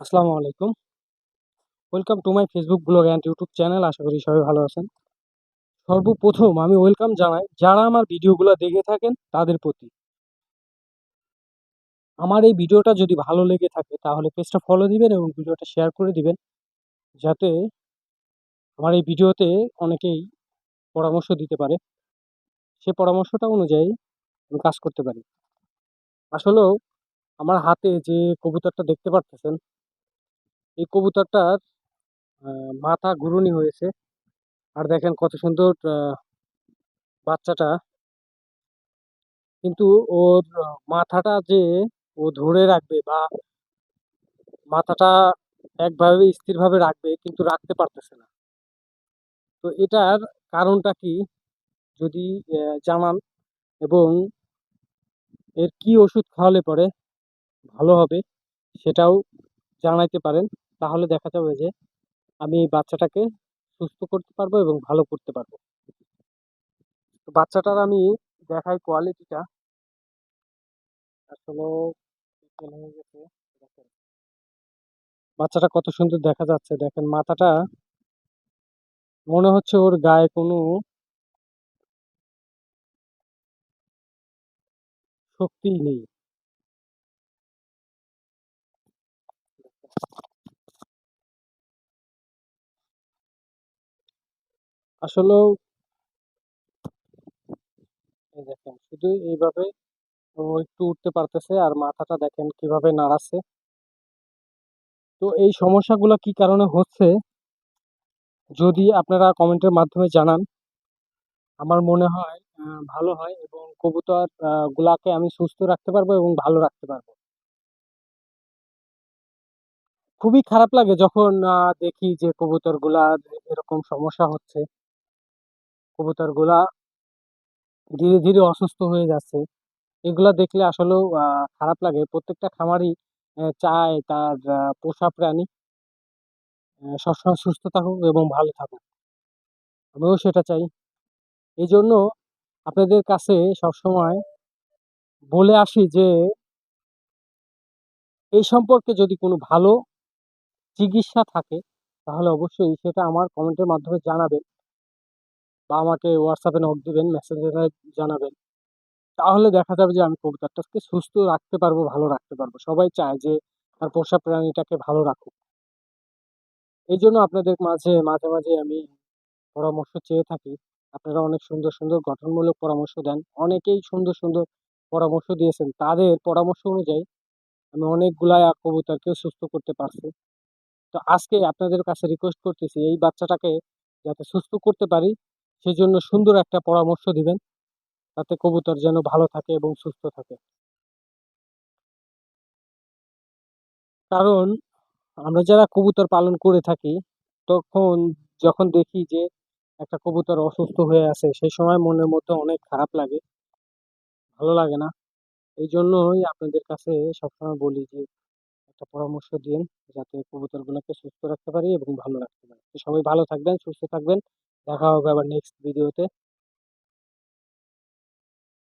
আসসালামু আলাইকুম। Welcome to my Facebook blog and YouTube channel. আশা করি সবাই ভালো আছেন। সর্বপ্রথম আমি ওয়েলকাম জানাই যারা আমার ভিডিওগুলো দেখে থাকেন তাদের প্রতি। আমার এই ভিডিওটা যদি ভালো লেগে থাকে তাহলে পেজটা ফলো দিবেন এবং ভিডিওটা শেয়ার করে দিবেন, যাতে আমার এই ভিডিওতে অনেকেই পরামর্শ দিতে পারে। সে পরামর্শটা অনুযায়ী আমি কাজ করতে পারি। আসলেও আমার হাতে যে কবুতরটা দেখতে পারতেছেন, এই কবুতরটার মাথা ঘুরুনি হয়েছে। আর দেখেন কত সুন্দর বাচ্চাটা, কিন্তু ওর মাথাটা যে ও ধরে রাখবে বা মাথাটা একভাবে স্থিরভাবে রাখবে, কিন্তু রাখতে পারতেছে না। তো এটার কারণটা কি যদি জানান, এবং এর কি ওষুধ খাওয়ালে পরে ভালো হবে সেটাও জানাইতে পারেন, তাহলে দেখা যাবে যে আমি এই বাচ্চাটাকে সুস্থ করতে পারবো এবং ভালো করতে পারবো। তো বাচ্চাটার আমি দেখাই কোয়ালিটিটা। আসলে বিকেল হয়ে গেছে, দেখেন বাচ্চাটা কত সুন্দর দেখা যাচ্ছে। দেখেন মাথাটা, মনে হচ্ছে ওর গায়ে কোনো শক্তিই নেই। আসলেও এই দেখেন শুধু এইভাবে ও একটু উঠতে পারতেছে, আর মাথাটা দেখেন কিভাবে নাড়াচ্ছে। তো এই সমস্যাগুলো কি কারণে হচ্ছে যদি আপনারা কমেন্টের মাধ্যমে জানান, আমার মনে হয় ভালো হয়, এবং কবুতর গুলাকে আমি সুস্থ রাখতে পারবো এবং ভালো রাখতে পারবো। খুবই খারাপ লাগে যখন দেখি যে কবুতর গুলা এরকম সমস্যা হচ্ছে, কবুতর গুলা ধীরে ধীরে অসুস্থ হয়ে যাচ্ছে। এগুলা দেখলে আসলেও খারাপ লাগে। প্রত্যেকটা খামারই চায় তার পোষা প্রাণী সবসময় সুস্থ থাকুক এবং ভালো থাকুক। আমিও সেটা চাই। এই জন্য আপনাদের কাছে সবসময় বলে আসি যে এই সম্পর্কে যদি কোনো ভালো চিকিৎসা থাকে তাহলে অবশ্যই সেটা আমার কমেন্টের মাধ্যমে জানাবেন, বা আমাকে হোয়াটসঅ্যাপে নক দিবেন, মেসেঞ্জারে জানাবেন। তাহলে দেখা যাবে যে আমি কবুতরটাকে সুস্থ রাখতে পারবো, ভালো রাখতে পারবো। সবাই চায় যে তার পোষা প্রাণীটাকে ভালো রাখুক। এই জন্য আপনাদের মাঝে মাঝে মাঝে আমি পরামর্শ চেয়ে থাকি। আপনারা অনেক সুন্দর সুন্দর গঠনমূলক পরামর্শ দেন, অনেকেই সুন্দর সুন্দর পরামর্শ দিয়েছেন। তাদের পরামর্শ অনুযায়ী আমি অনেকগুলাই কবুতরকেও সুস্থ করতে পারছি। তো আজকে আপনাদের কাছে রিকোয়েস্ট করতেছি, এই বাচ্চাটাকে যাতে সুস্থ করতে পারি সেজন্য সুন্দর একটা পরামর্শ দিবেন, যাতে কবুতর যেন ভালো থাকে এবং সুস্থ থাকে। কারণ আমরা যারা কবুতর পালন করে থাকি, তখন যখন দেখি যে একটা কবুতর অসুস্থ হয়ে আছে, সেই সময় মনের মধ্যে অনেক খারাপ লাগে, ভালো লাগে না। এই জন্যই আপনাদের কাছে সবসময় বলি যে একটা পরামর্শ দিন, যাতে কবুতরগুলোকে সুস্থ রাখতে পারি এবং ভালো রাখতে পারি। তো সবাই ভালো থাকবেন, সুস্থ থাকবেন। দেখা হবে আবার নেক্সট ভিডিওতে।